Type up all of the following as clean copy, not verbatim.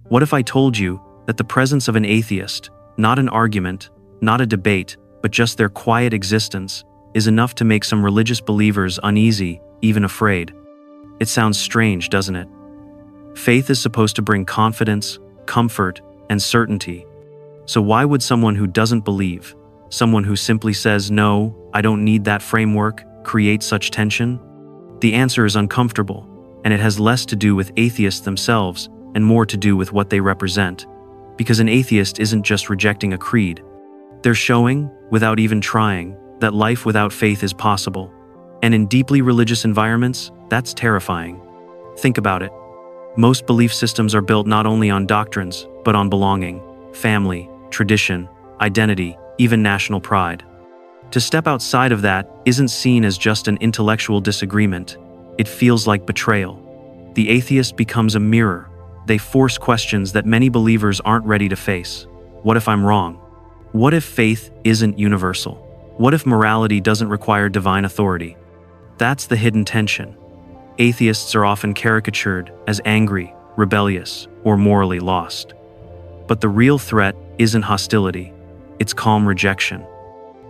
What if I told you that the presence of an atheist, not an argument, not a debate, but just their quiet existence, is enough to make some religious believers uneasy, even afraid? It sounds strange, doesn't it? Faith is supposed to bring confidence, comfort, and certainty. So why would someone who doesn't believe, someone who simply says, "No, I don't need that framework," create such tension? The answer is uncomfortable, and it has less to do with atheists themselves and more to do with what they represent. Because an atheist isn't just rejecting a creed. They're showing, without even trying, that life without faith is possible. And in deeply religious environments, that's terrifying. Think about it. Most belief systems are built not only on doctrines, but on belonging, family, tradition, identity, even national pride. To step outside of that isn't seen as just an intellectual disagreement. It feels like betrayal. The atheist becomes a mirror. They force questions that many believers aren't ready to face. What if I'm wrong? What if faith isn't universal? What if morality doesn't require divine authority? That's the hidden tension. Atheists are often caricatured as angry, rebellious, or morally lost. But the real threat isn't hostility. It's calm rejection.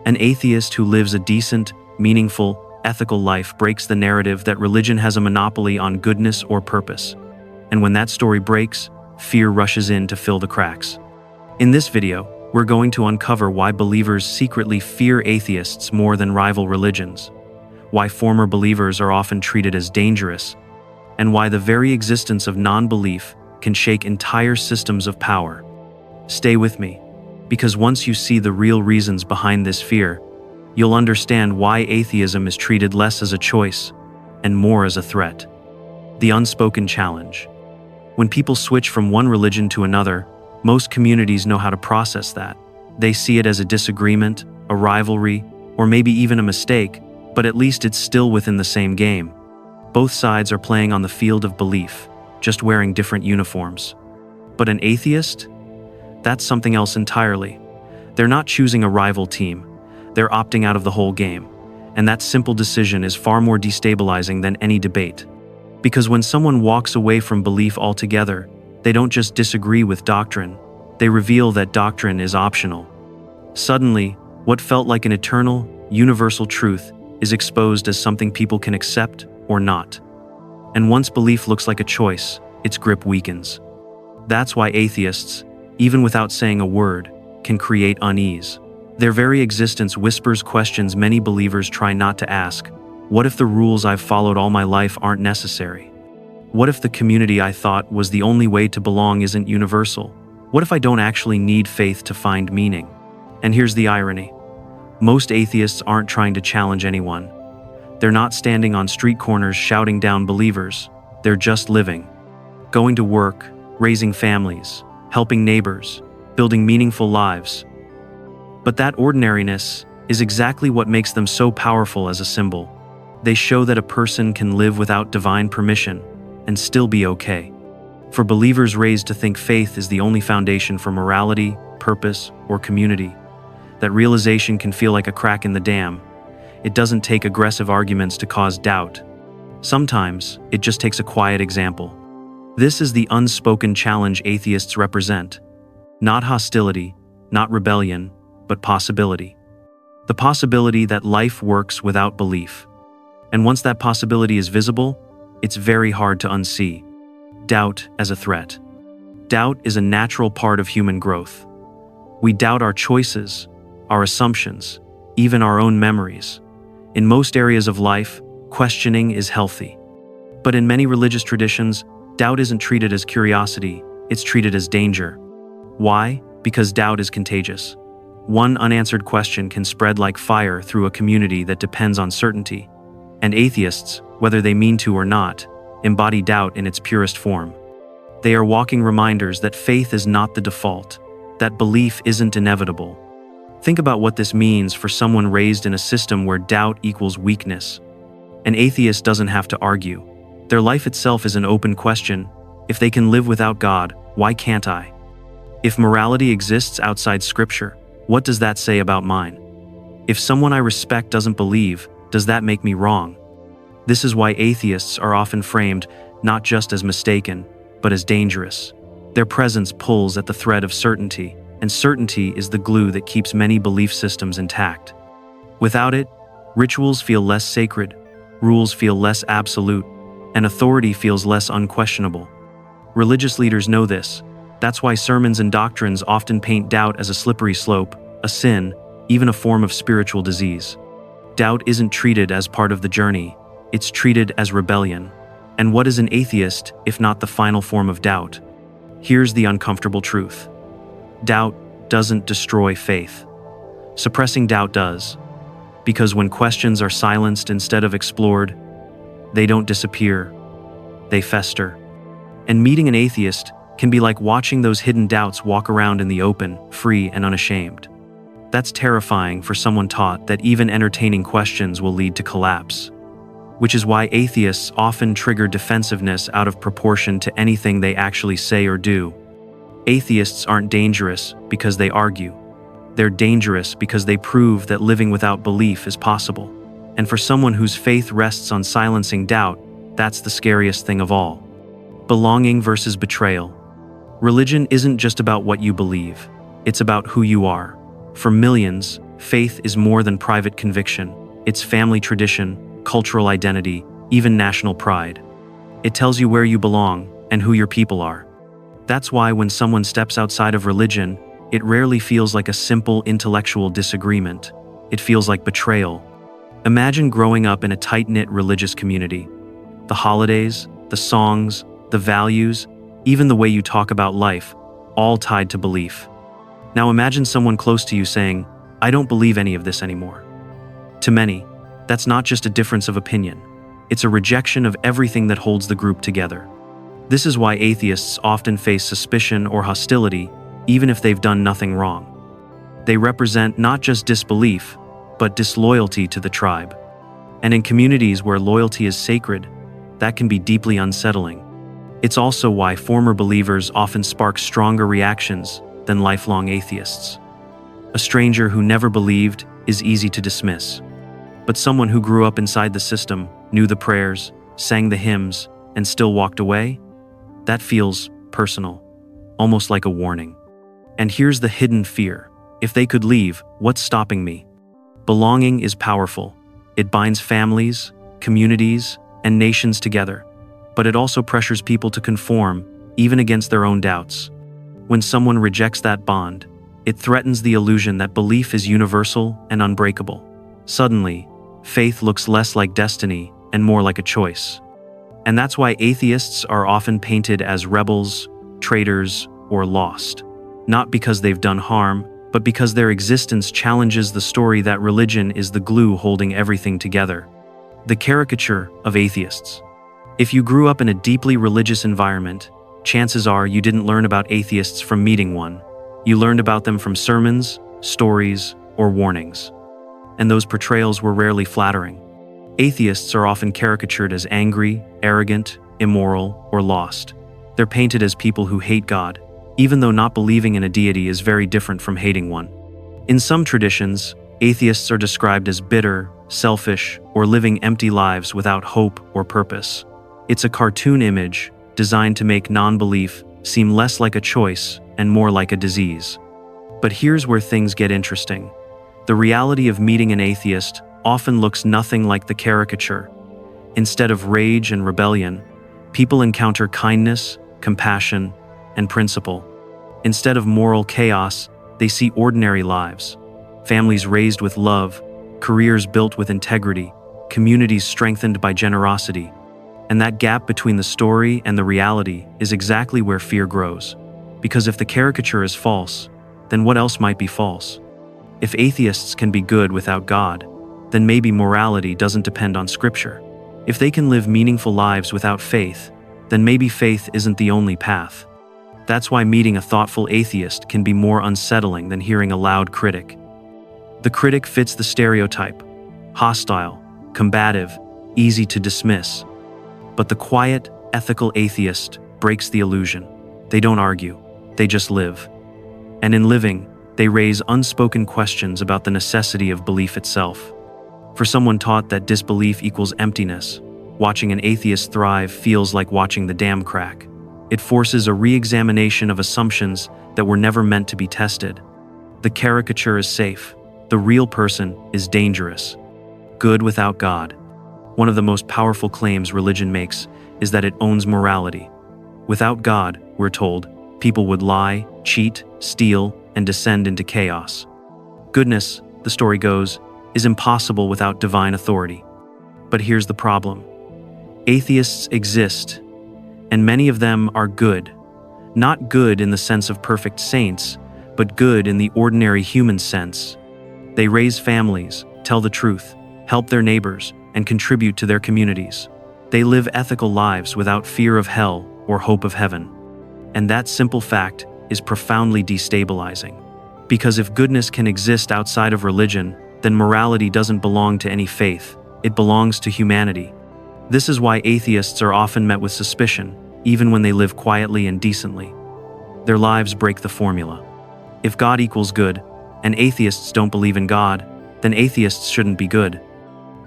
An atheist who lives a decent, meaningful, ethical life breaks the narrative that religion has a monopoly on goodness or purpose. And when that story breaks, fear rushes in to fill the cracks. In this video, we're going to uncover why believers secretly fear atheists more than rival religions, why former believers are often treated as dangerous, and why the very existence of non-belief can shake entire systems of power. Stay with me, because once you see the real reasons behind this fear, you'll understand why atheism is treated less as a choice and more as a threat. The unspoken challenge. When people switch from one religion to another, most communities know how to process that. They see it as a disagreement, a rivalry, or maybe even a mistake, but at least it's still within the same game. Both sides are playing on the field of belief, just wearing different uniforms. But an atheist? That's something else entirely. They're not choosing a rival team. They're opting out of the whole game. And that simple decision is far more destabilizing than any debate. Because when someone walks away from belief altogether, they don't just disagree with doctrine, they reveal that doctrine is optional. Suddenly, what felt like an eternal, universal truth is exposed as something people can accept or not. And once belief looks like a choice, its grip weakens. That's why atheists, even without saying a word, can create unease. Their very existence whispers questions many believers try not to ask. What if the rules I've followed all my life aren't necessary? What if the community I thought was the only way to belong isn't universal? What if I don't actually need faith to find meaning? And here's the irony. Most atheists aren't trying to challenge anyone. They're not standing on street corners shouting down believers. They're just living. Going to work, raising families, helping neighbors, building meaningful lives. But that ordinariness is exactly what makes them so powerful as a symbol. They show that a person can live without divine permission and still be okay. For believers raised to think faith is the only foundation for morality, purpose, or community, that realization can feel like a crack in the dam. It doesn't take aggressive arguments to cause doubt. Sometimes, it just takes a quiet example. This is the unspoken challenge atheists represent. Not hostility, not rebellion, but possibility. The possibility that life works without belief. And once that possibility is visible, it's very hard to unsee. Doubt as a threat. Doubt is a natural part of human growth. We doubt our choices, our assumptions, even our own memories. In most areas of life, questioning is healthy. But in many religious traditions, doubt isn't treated as curiosity, it's treated as danger. Why? Because doubt is contagious. One unanswered question can spread like fire through a community that depends on certainty. And atheists, whether they mean to or not, embody doubt in its purest form. They are walking reminders that faith is not the default, that belief isn't inevitable. Think about what this means for someone raised in a system where doubt equals weakness. An atheist doesn't have to argue. Their life itself is an open question. If they can live without God, why can't I? If morality exists outside Scripture, what does that say about mine? If someone I respect doesn't believe, does that make me wrong? This is why atheists are often framed not just as mistaken, but as dangerous. Their presence pulls at the thread of certainty, and certainty is the glue that keeps many belief systems intact. Without it, rituals feel less sacred, rules feel less absolute, and authority feels less unquestionable. Religious leaders know this. That's why sermons and doctrines often paint doubt as a slippery slope, a sin, even a form of spiritual disease. Doubt isn't treated as part of the journey, it's treated as rebellion. And what is an atheist if not the final form of doubt? Here's the uncomfortable truth. Doubt doesn't destroy faith. Suppressing doubt does. Because when questions are silenced instead of explored, they don't disappear, they fester. And meeting an atheist can be like watching those hidden doubts walk around in the open, free and unashamed. That's terrifying for someone taught that even entertaining questions will lead to collapse. Which is why atheists often trigger defensiveness out of proportion to anything they actually say or do. Atheists aren't dangerous because they argue. They're dangerous because they prove that living without belief is possible. And for someone whose faith rests on silencing doubt, that's the scariest thing of all. Belonging versus betrayal. Religion isn't just about what you believe, it's about who you are. For millions, faith is more than private conviction. It's family tradition, cultural identity, even national pride. It tells you where you belong and who your people are. That's why when someone steps outside of religion, it rarely feels like a simple intellectual disagreement. It feels like betrayal. Imagine growing up in a tight-knit religious community. The holidays, the songs, the values, even the way you talk about life, all tied to belief. Now imagine someone close to you saying, "I don't believe any of this anymore." To many, that's not just a difference of opinion. It's a rejection of everything that holds the group together. This is why atheists often face suspicion or hostility, even if they've done nothing wrong. They represent not just disbelief, but disloyalty to the tribe. And in communities where loyalty is sacred, that can be deeply unsettling. It's also why former believers often spark stronger reactions than lifelong atheists. A stranger who never believed is easy to dismiss. But someone who grew up inside the system, knew the prayers, sang the hymns, and still walked away, that feels personal, almost like a warning. And here's the hidden fear. If they could leave, what's stopping me? Belonging is powerful. It binds families, communities, and nations together. But it also pressures people to conform, even against their own doubts. When someone rejects that bond, it threatens the illusion that belief is universal and unbreakable. Suddenly, faith looks less like destiny and more like a choice. And that's why atheists are often painted as rebels, traitors, or lost. Not because they've done harm, but because their existence challenges the story that religion is the glue holding everything together. The caricature of atheists. If you grew up in a deeply religious environment, chances are you didn't learn about atheists from meeting one. You learned about them from sermons, stories, or warnings. And those portrayals were rarely flattering. Atheists are often caricatured as angry, arrogant, immoral, or lost. They're painted as people who hate God, even though not believing in a deity is very different from hating one. In some traditions, atheists are described as bitter, selfish, or living empty lives without hope or purpose. It's a cartoon image designed to make non-belief seem less like a choice and more like a disease. But here's where things get interesting. The reality of meeting an atheist often looks nothing like the caricature. Instead of rage and rebellion, people encounter kindness, compassion, and principle. Instead of moral chaos, they see ordinary lives. Families raised with love, careers built with integrity, communities strengthened by generosity. And that gap between the story and the reality is exactly where fear grows. Because if the caricature is false, then what else might be false? If atheists can be good without God, then maybe morality doesn't depend on Scripture. If they can live meaningful lives without faith, then maybe faith isn't the only path. That's why meeting a thoughtful atheist can be more unsettling than hearing a loud critic. The critic fits the stereotype: hostile, combative, easy to dismiss. But the quiet, ethical atheist breaks the illusion. They don't argue, they just live. And in living, they raise unspoken questions about the necessity of belief itself. For someone taught that disbelief equals emptiness, watching an atheist thrive feels like watching the dam crack. It forces a re-examination of assumptions that were never meant to be tested. The caricature is safe. The real person is dangerous. Good without God. One of the most powerful claims religion makes is that it owns morality. Without God, we're told, people would lie, cheat, steal, and descend into chaos. Goodness, the story goes, is impossible without divine authority. But here's the problem. Atheists exist, and many of them are good. Not good in the sense of perfect saints, but good in the ordinary human sense. They raise families, tell the truth, help their neighbors, and contribute to their communities. They live ethical lives without fear of hell or hope of heaven. And that simple fact is profoundly destabilizing. Because if goodness can exist outside of religion, then morality doesn't belong to any faith, it belongs to humanity. This is why atheists are often met with suspicion, even when they live quietly and decently. Their lives break the formula. If God equals good, and atheists don't believe in God, then atheists shouldn't be good.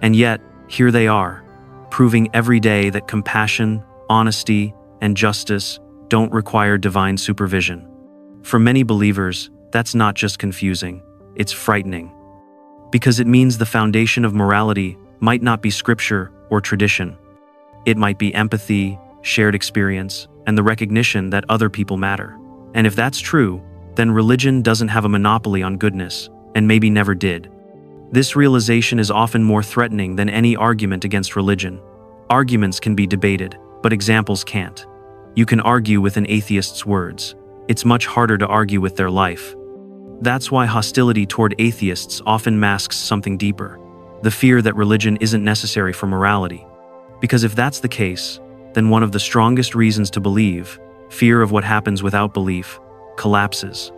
And yet, here they are, proving every day that compassion, honesty, and justice don't require divine supervision. For many believers, that's not just confusing, it's frightening. Because it means the foundation of morality might not be scripture or tradition. It might be empathy, shared experience, and the recognition that other people matter. And if that's true, then religion doesn't have a monopoly on goodness, and maybe never did. This realization is often more threatening than any argument against religion. Arguments can be debated, but examples can't. You can argue with an atheist's words. It's much harder to argue with their life. That's why hostility toward atheists often masks something deeper, the fear that religion isn't necessary for morality. Because if that's the case, then one of the strongest reasons to believe, fear of what happens without belief, collapses.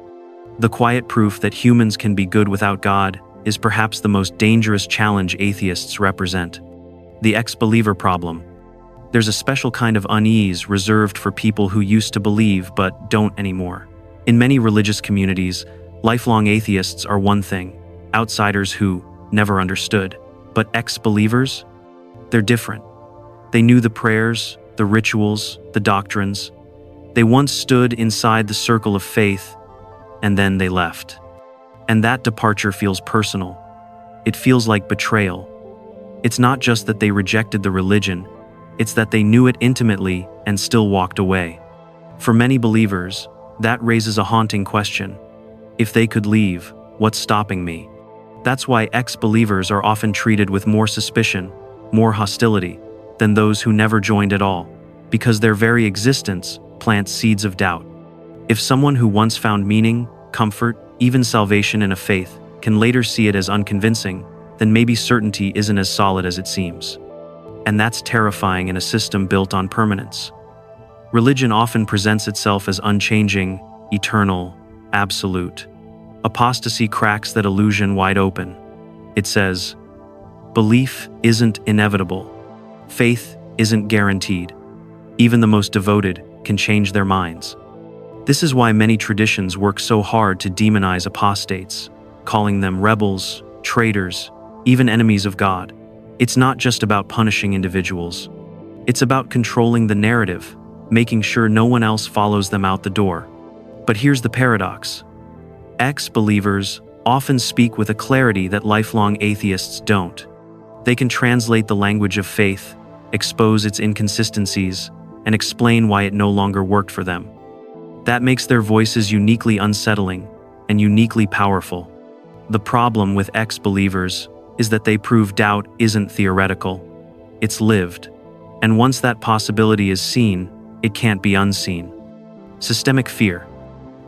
The quiet proof that humans can be good without God is perhaps the most dangerous challenge atheists represent. The ex-believer problem. There's a special kind of unease reserved for people who used to believe but don't anymore. In many religious communities, lifelong atheists are one thing, outsiders who never understood. But ex-believers? They're different. They knew the prayers, the rituals, the doctrines. They once stood inside the circle of faith, and then they left. And that departure feels personal. It feels like betrayal. It's not just that they rejected the religion, it's that they knew it intimately and still walked away. For many believers, that raises a haunting question. If they could leave, what's stopping me? That's why ex-believers are often treated with more suspicion, more hostility, than those who never joined at all, because their very existence plants seeds of doubt. If someone who once found meaning, comfort, even salvation in a faith can later see it as unconvincing, then maybe certainty isn't as solid as it seems. And that's terrifying in a system built on permanence. Religion often presents itself as unchanging, eternal, absolute. Apostasy cracks that illusion wide open. It says, belief isn't inevitable. Faith isn't guaranteed. Even the most devoted can change their minds. This is why many traditions work so hard to demonize apostates, calling them rebels, traitors, even enemies of God. It's not just about punishing individuals. It's about controlling the narrative, making sure no one else follows them out the door. But here's the paradox. Ex-believers often speak with a clarity that lifelong atheists don't. They can translate the language of faith, expose its inconsistencies, and explain why it no longer worked for them. That makes their voices uniquely unsettling and uniquely powerful. The problem with ex-believers is that they prove doubt isn't theoretical, it's lived. And once that possibility is seen, it can't be unseen. Systemic fear.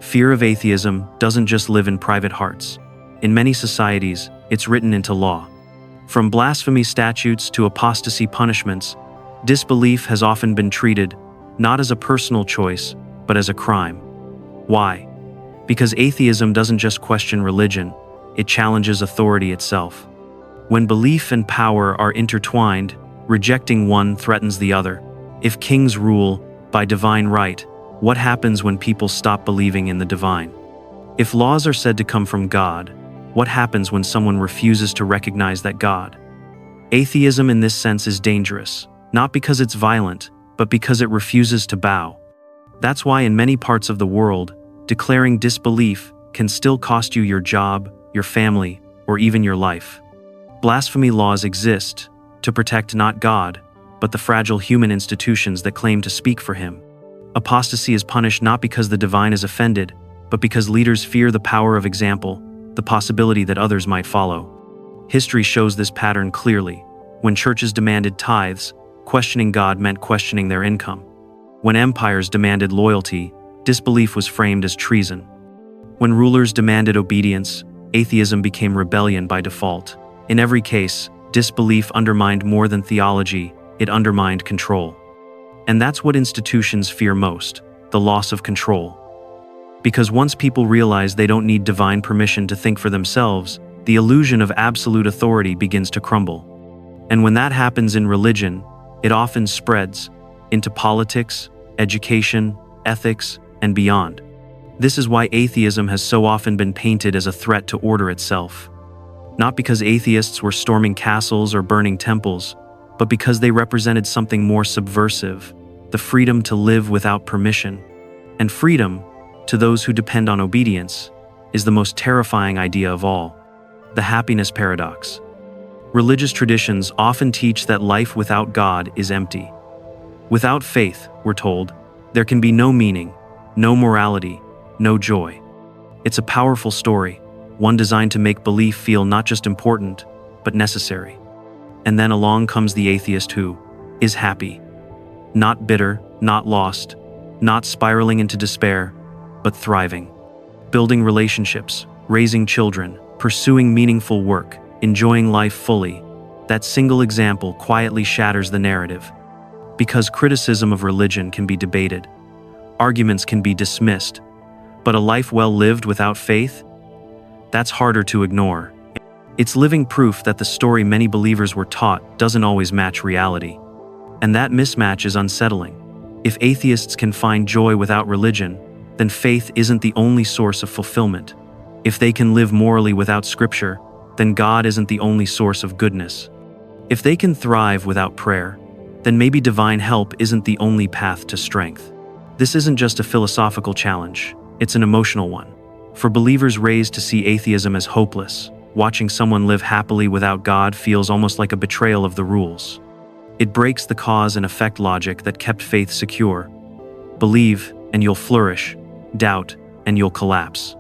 Fear of atheism doesn't just live in private hearts. In many societies, it's written into law. From blasphemy statutes to apostasy punishments, disbelief has often been treated not as a personal choice, but as a crime. Why? Because atheism doesn't just question religion, it challenges authority itself. When belief and power are intertwined, rejecting one threatens the other. If kings rule by divine right, what happens when people stop believing in the divine? If laws are said to come from God, what happens when someone refuses to recognize that God? Atheism in this sense is dangerous, not because it's violent, but because it refuses to bow. That's why in many parts of the world, declaring disbelief can still cost you your job, your family, or even your life. Blasphemy laws exist to protect not God, but the fragile human institutions that claim to speak for him. Apostasy is punished not because the divine is offended, but because leaders fear the power of example, the possibility that others might follow. History shows this pattern clearly. When churches demanded tithes, questioning God meant questioning their income. When empires demanded loyalty, disbelief was framed as treason. When rulers demanded obedience, atheism became rebellion by default. In every case, disbelief undermined more than theology, it undermined control. And that's what institutions fear most, the loss of control. Because once people realize they don't need divine permission to think for themselves, the illusion of absolute authority begins to crumble. And when that happens in religion, it often spreads into politics, education, ethics, and beyond. This is why atheism has so often been painted as a threat to order itself. Not because atheists were storming castles or burning temples, but because they represented something more subversive, the freedom to live without permission. And freedom, to those who depend on obedience, is the most terrifying idea of all, the happiness paradox. Religious traditions often teach that life without God is empty. Without faith, we're told, there can be no meaning, no morality, no joy. It's a powerful story, one designed to make belief feel not just important, but necessary. And then along comes the atheist who is happy. Not bitter, not lost, not spiraling into despair, but thriving. Building relationships, raising children, pursuing meaningful work, enjoying life fully. That single example quietly shatters the narrative. Because criticism of religion can be debated, arguments can be dismissed, but a life well lived without faith? That's harder to ignore. It's living proof that the story many believers were taught doesn't always match reality. And that mismatch is unsettling. If atheists can find joy without religion, then faith isn't the only source of fulfillment. If they can live morally without Scripture, then God isn't the only source of goodness. If they can thrive without prayer, then maybe divine help isn't the only path to strength. This isn't just a philosophical challenge, it's an emotional one. For believers raised to see atheism as hopeless, watching someone live happily without God feels almost like a betrayal of the rules. It breaks the cause and effect logic that kept faith secure. Believe, and you'll flourish. Doubt, and you'll collapse.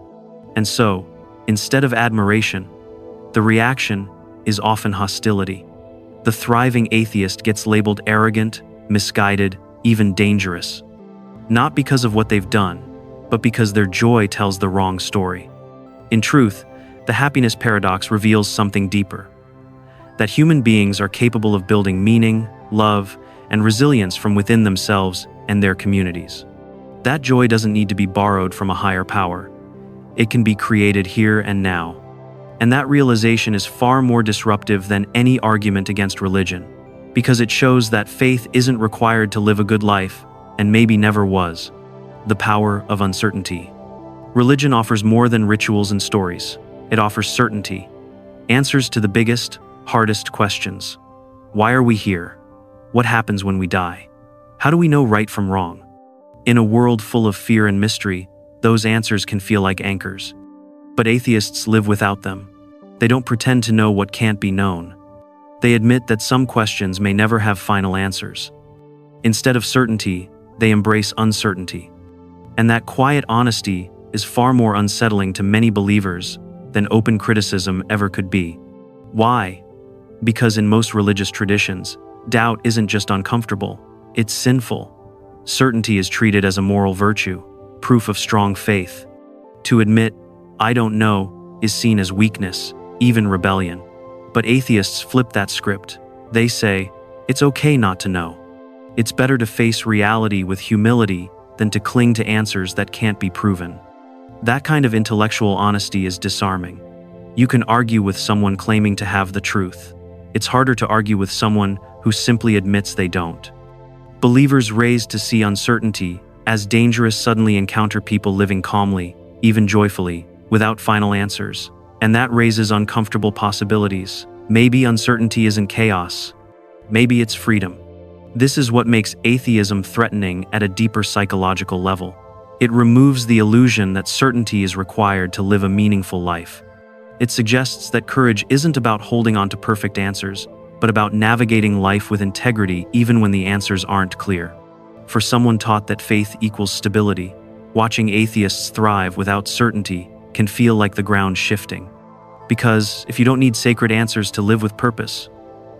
And so, instead of admiration, the reaction is often hostility. The thriving atheist gets labeled arrogant, misguided, even dangerous. Not because of what they've done, but because their joy tells the wrong story. In truth, the happiness paradox reveals something deeper. That human beings are capable of building meaning, love, and resilience from within themselves and their communities. That joy doesn't need to be borrowed from a higher power. It can be created here and now. And that realization is far more disruptive than any argument against religion, because it shows that faith isn't required to live a good life, and maybe never was. The power of uncertainty. Religion offers more than rituals and stories. It offers certainty, answers to the biggest, hardest questions. Why are we here? What happens when we die? How do we know right from wrong? In a world full of fear and mystery, those answers can feel like anchors. But atheists live without them. They don't pretend to know what can't be known. They admit that some questions may never have final answers. Instead of certainty, they embrace uncertainty. And that quiet honesty is far more unsettling to many believers than open criticism ever could be. Why? Because in most religious traditions, doubt isn't just uncomfortable, it's sinful. Certainty is treated as a moral virtue, proof of strong faith. To admit, "I don't know," is seen as weakness, even rebellion. But atheists flip that script. They say, it's okay not to know. It's better to face reality with humility than to cling to answers that can't be proven. That kind of intellectual honesty is disarming. You can argue with someone claiming to have the truth. It's harder to argue with someone who simply admits they don't. Believers raised to see uncertainty as dangerous suddenly encounter people living calmly, even joyfully, without final answers. And that raises uncomfortable possibilities. Maybe uncertainty isn't chaos. Maybe it's freedom. This is what makes atheism threatening at a deeper psychological level. It removes the illusion that certainty is required to live a meaningful life. It suggests that courage isn't about holding on to perfect answers, but about navigating life with integrity even when the answers aren't clear. For someone taught that faith equals stability, watching atheists thrive without certainty can feel like the ground shifting. Because if you don't need sacred answers to live with purpose,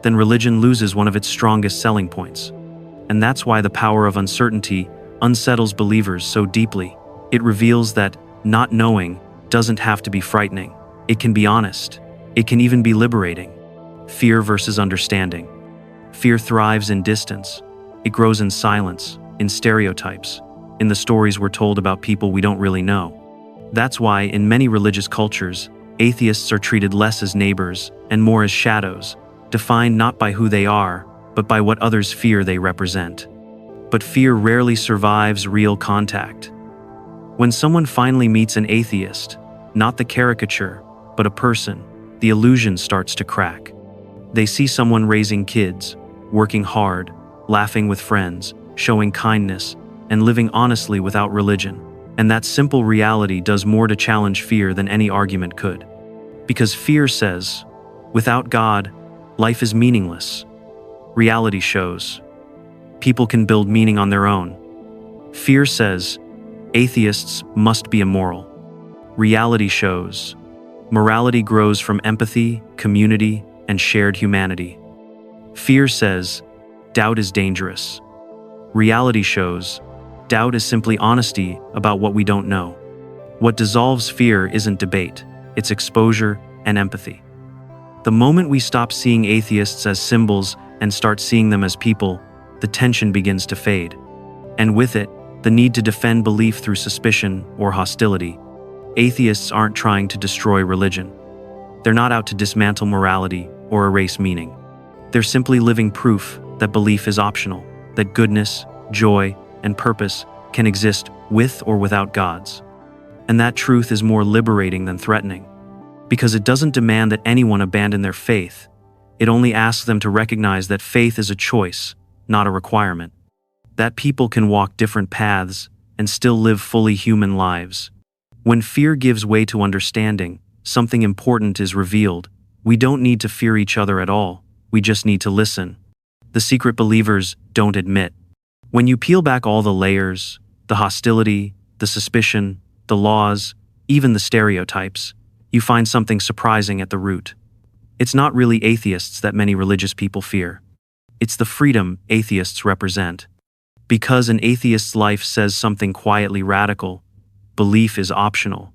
then religion loses one of its strongest selling points. And that's why the power of uncertainty unsettles believers so deeply. It reveals that not knowing doesn't have to be frightening. It can be honest. It can even be liberating. Fear versus understanding. Fear thrives in distance. It grows in silence, in stereotypes, in the stories we're told about people we don't really know. That's why, in many religious cultures, atheists are treated less as neighbors and more as shadows, defined not by who they are, but by what others fear they represent. But fear rarely survives real contact. When someone finally meets an atheist, not the caricature, but a person, the illusion starts to crack. They see someone raising kids, working hard, laughing with friends, showing kindness, and living honestly without religion. And that simple reality does more to challenge fear than any argument could. Because fear says, without God, life is meaningless. Reality shows, people can build meaning on their own. Fear says, atheists must be immoral. Reality shows, morality grows from empathy, community, and shared humanity. Fear says, doubt is dangerous. Reality shows, doubt is simply honesty about what we don't know. What dissolves fear isn't debate, it's exposure and empathy. The moment we stop seeing atheists as symbols and start seeing them as people, the tension begins to fade. And with it, the need to defend belief through suspicion or hostility. Atheists aren't trying to destroy religion. They're not out to dismantle morality or erase meaning. They're simply living proof that belief is optional, that goodness, joy, and purpose can exist with or without gods. And that truth is more liberating than threatening, because it doesn't demand that anyone abandon their faith. It only asks them to recognize that faith is a choice, not a requirement. That people can walk different paths and still live fully human lives. When fear gives way to understanding, something important is revealed. We don't need to fear each other at all. We just need to listen. The secret believers don't admit. When you peel back all the layers, the hostility, the suspicion, the laws, even the stereotypes, you find something surprising at the root. It's not really atheists that many religious people fear. It's the freedom atheists represent. Because an atheist's life says something quietly radical, belief is optional.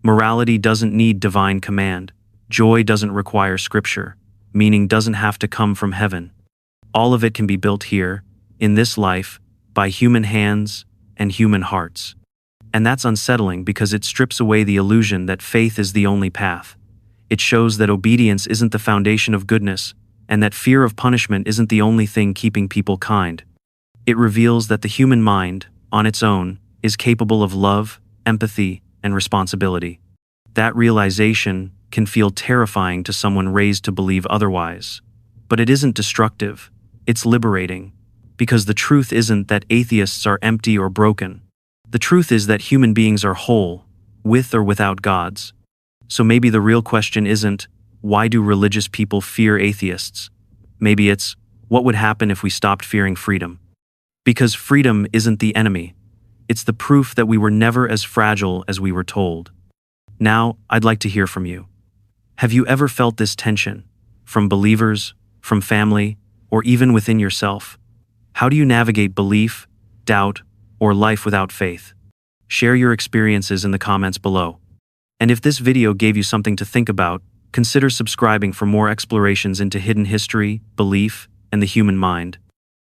Morality doesn't need divine command. Joy doesn't require scripture. Meaning doesn't have to come from heaven. All of it can be built here, in this life, by human hands and human hearts. And that's unsettling because it strips away the illusion that faith is the only path. It shows that obedience isn't the foundation of goodness, and that fear of punishment isn't the only thing keeping people kind. It reveals that the human mind, on its own, is capable of love, empathy, and responsibility. That realization can feel terrifying to someone raised to believe otherwise. But it isn't destructive, it's liberating. Because the truth isn't that atheists are empty or broken. The truth is that human beings are whole, with or without gods. So maybe the real question isn't, why do religious people fear atheists? Maybe it's, what would happen if we stopped fearing freedom? Because freedom isn't the enemy. It's the proof that we were never as fragile as we were told. Now, I'd like to hear from you. Have you ever felt this tension? From believers, from family, or even within yourself? How do you navigate belief, doubt, or life without faith? Share your experiences in the comments below. And if this video gave you something to think about, consider subscribing for more explorations into hidden history, belief, and the human mind.